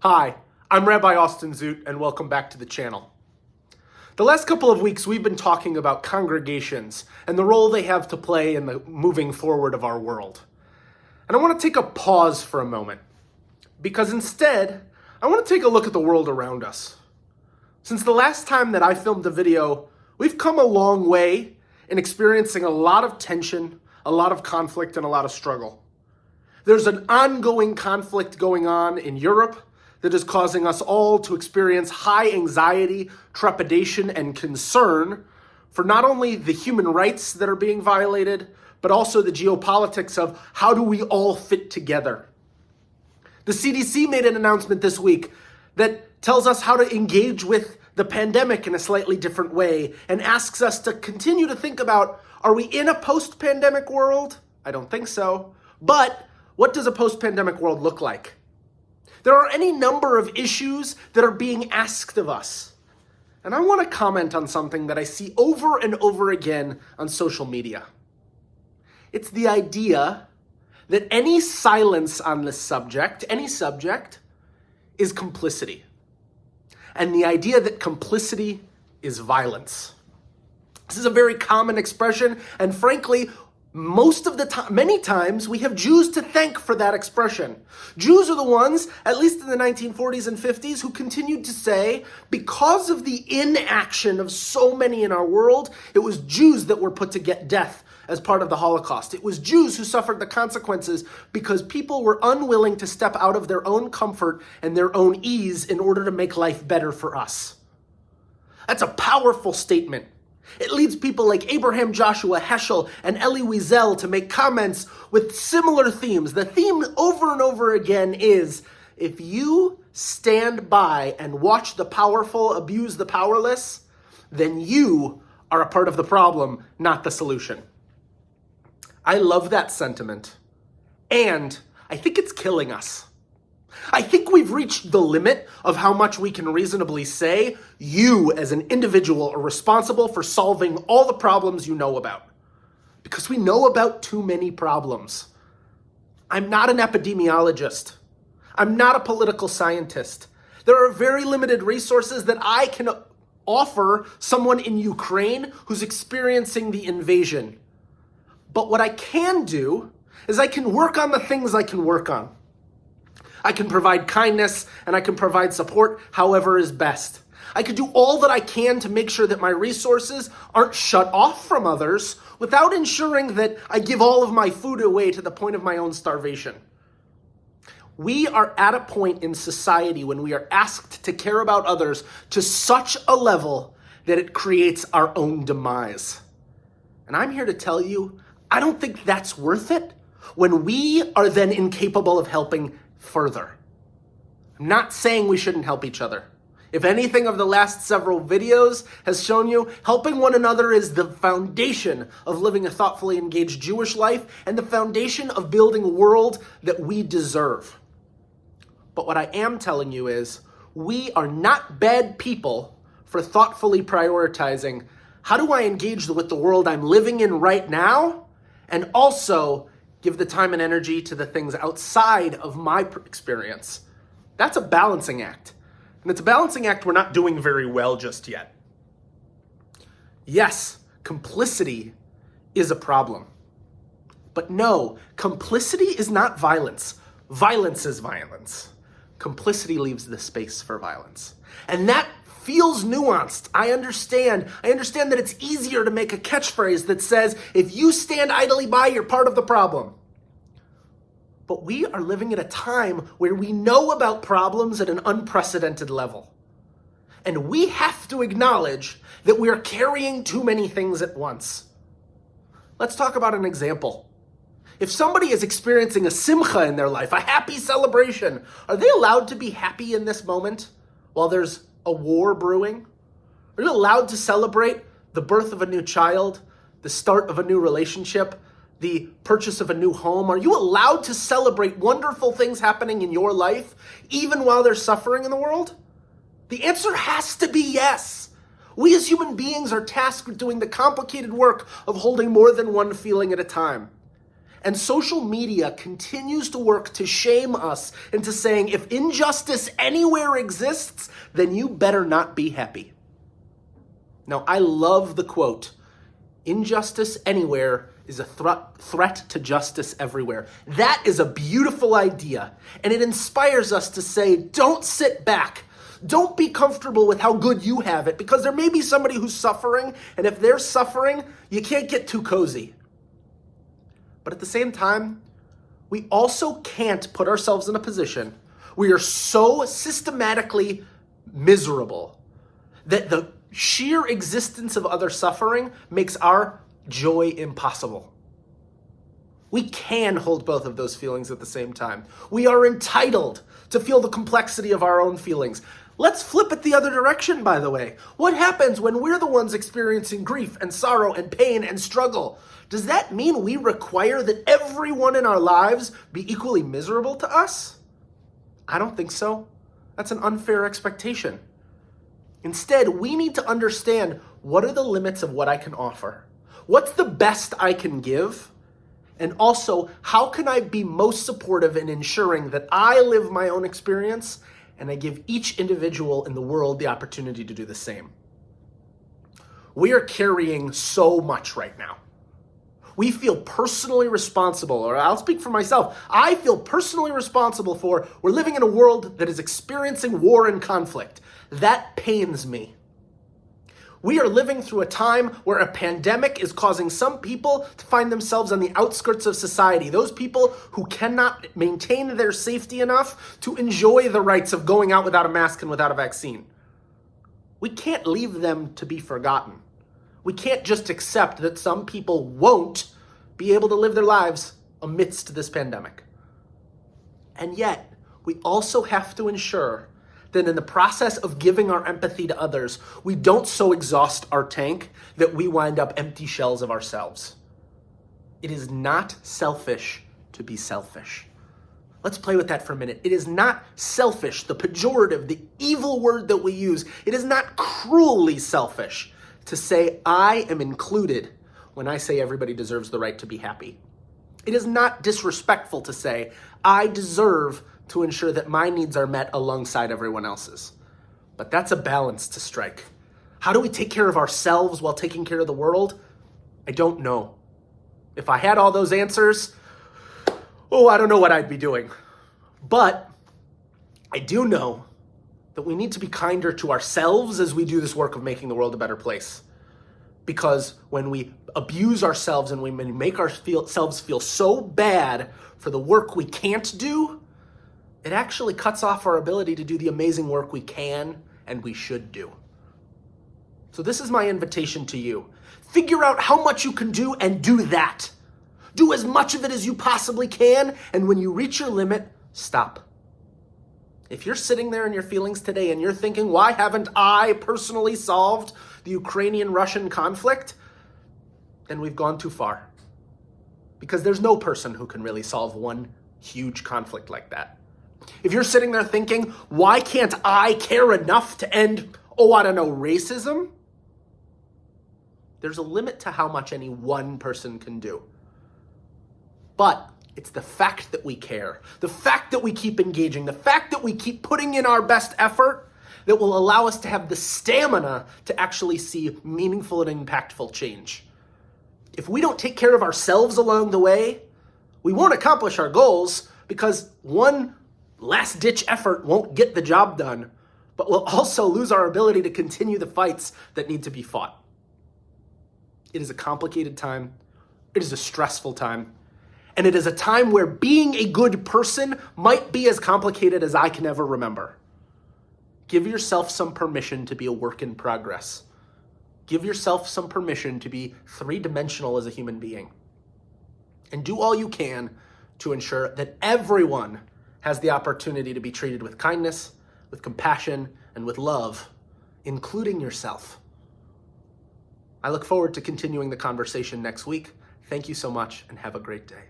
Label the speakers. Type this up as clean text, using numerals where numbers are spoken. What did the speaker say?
Speaker 1: Hi, I'm Rabbi Zoot, and welcome back to the channel. The last couple of weeks, we've been talking about congregations and the role they have to play in the moving forward of our world. And I want to take a pause for a moment, because instead, I want to take a look at the world around us. Since the last time that I filmed a video, we've come a long way in experiencing a lot of tension, a lot of conflict, and a lot of struggle. There's an ongoing conflict going on in Europe that is causing us all to experience high anxiety, trepidation, and concern for not only the human rights that are being violated, but also the geopolitics of how do we all fit together. The CDC made an announcement this week that tells us how to engage with the pandemic in a slightly different way and asks us to continue to think about, are we in a post-pandemic world? I don't think so. But what does a post-pandemic world look like? There are any number of issues that are being asked of us. And I want to comment on something that I see over and over again on social media. It's the idea that any silence on this subject, any subject, is complicity. And the idea that complicity is violence. This is a very common expression, and frankly, most of the time, many times, we have Jews to thank for that expression. Jews are the ones, at least in the 1940s and 50s, who continued to say, because of the inaction of so many in our world, it was Jews that were put to get death as part of the Holocaust. It was Jews who suffered the consequences because people were unwilling to step out of their own comfort and their own ease in order to make life better for us. That's a powerful statement. It leads people like Abraham Joshua Heschel and Elie Wiesel to make comments with similar themes. The theme over and over again is, if you stand by and watch the powerful abuse the powerless, then you are a part of the problem, not the solution. I love that sentiment, and I think it's killing us. I think we've reached the limit of how much we can reasonably say you as an individual are responsible for solving all the problems you know about. Because we know about too many problems. I'm not an epidemiologist. I'm not a political scientist. There are very limited resources that I can offer someone in Ukraine who's experiencing the invasion. But what I can do is I can work on the things I can work on. I can provide kindness and I can provide support however is best. I can do all that I can to make sure that my resources aren't shut off from others without ensuring that I give all of my food away to the point of my own starvation. We are at a point in society when we are asked to care about others to such a level that it creates our own demise. And I'm here to tell you, I don't think that's worth it when we are then incapable of helping further. I'm not saying we shouldn't help each other. If anything of the last several videos has shown you, helping one another is the foundation of living a thoughtfully engaged Jewish life and the foundation of building a world that we deserve. But what I am telling you is, we are not bad people for thoughtfully prioritizing, how do I engage with the world I'm living in right now, and also give the time and energy to the things outside of my experience. That's a balancing act. And it's a balancing act we're not doing very well just yet. Yes, complicity is a problem. But no, complicity is not violence. Violence is violence. Complicity leaves the space for violence. And that feels nuanced. I understand that it's easier to make a catchphrase that says, if you stand idly by, you're part of the problem. But we are living at a time where we know about problems at an unprecedented level. And we have to acknowledge that we are carrying too many things at once. Let's talk about an example. If somebody is experiencing a simcha in their life, a happy celebration, are they allowed to be happy in this moment while there's a war brewing? Are you allowed to celebrate the birth of a new child, the start of a new relationship, the purchase of a new home? Are you allowed to celebrate wonderful things happening in your life, even while there's suffering in the world? The answer has to be yes. We as human beings are tasked with doing the complicated work of holding more than one feeling at a time. And social media continues to work to shame us into saying if injustice anywhere exists, then you better not be happy. Now, I love the quote, "Injustice anywhere is a threat to justice everywhere." That is a beautiful idea, and it inspires us to say, don't sit back. Don't be comfortable with how good you have it, because there may be somebody who's suffering, and if they're suffering, you can't get too cozy. But at the same time, we also can't put ourselves in a position where you're so systematically miserable that the sheer existence of other suffering makes our joy impossible. We can hold both of those feelings at the same time. We are entitled to feel the complexity of our own feelings. Let's flip it the other direction, by the way. What happens when we're the ones experiencing grief and sorrow and pain and struggle? Does that mean we require that everyone in our lives be equally miserable to us? I don't think so. That's an unfair expectation. Instead, we need to understand, what are the limits of what I can offer? What's the best I can give? And also, how can I be most supportive in ensuring that I live my own experience and I give each individual in the world the opportunity to do the same? We are carrying so much right now. We feel personally responsible, or I'll speak for myself, I feel personally responsible for, we're living in a world that is experiencing war and conflict. That pains me. We are living through a time where a pandemic is causing some people to find themselves on the outskirts of society. Those people who cannot maintain their safety enough to enjoy the rights of going out without a mask and without a vaccine. We can't leave them to be forgotten. We can't just accept that some people won't be able to live their lives amidst this pandemic. And yet, we also have to ensure that in the process of giving our empathy to others, we don't so exhaust our tank that we wind up empty shells of ourselves. It is not selfish to be selfish. Let's play with that for a minute. It is not selfish, the pejorative, the evil word that we use. It is not cruelly selfish to say, I am included when I say everybody deserves the right to be happy. It is not disrespectful to say, I deserve to ensure that my needs are met alongside everyone else's. But that's a balance to strike. How do we take care of ourselves while taking care of the world? I don't know. If I had all those answers, I don't know what I'd be doing. But I do know that we need to be kinder to ourselves as we do this work of making the world a better place. Because when we abuse ourselves and we make ourselves feel so bad for the work we can't do, it actually cuts off our ability to do the amazing work we can and we should do. So this is my invitation to you. Figure out how much you can do and do that. Do as much of it as you possibly can, and when you reach your limit, stop. If you're sitting there in your feelings today and you're thinking, why haven't I personally solved the Ukrainian-Russian conflict? Then we've gone too far. Because there's no person who can really solve one huge conflict like that. If you're sitting there thinking, why can't I care enough to end, racism? There's a limit to how much any one person can do. But it's the fact that we care, the fact that we keep engaging, the fact that we keep putting in our best effort that will allow us to have the stamina to actually see meaningful and impactful change. If we don't take care of ourselves along the way, we won't accomplish our goals because one last-ditch effort won't get the job done, but we'll also lose our ability to continue the fights that need to be fought. It is a complicated time. It is a stressful time. And it is a time where being a good person might be as complicated as I can ever remember. Give yourself some permission to be a work in progress. Give yourself some permission to be three-dimensional as a human being. And do all you can to ensure that everyone has the opportunity to be treated with kindness, with compassion, and with love, including yourself. I look forward to continuing the conversation next week. Thank you so much, and have a great day.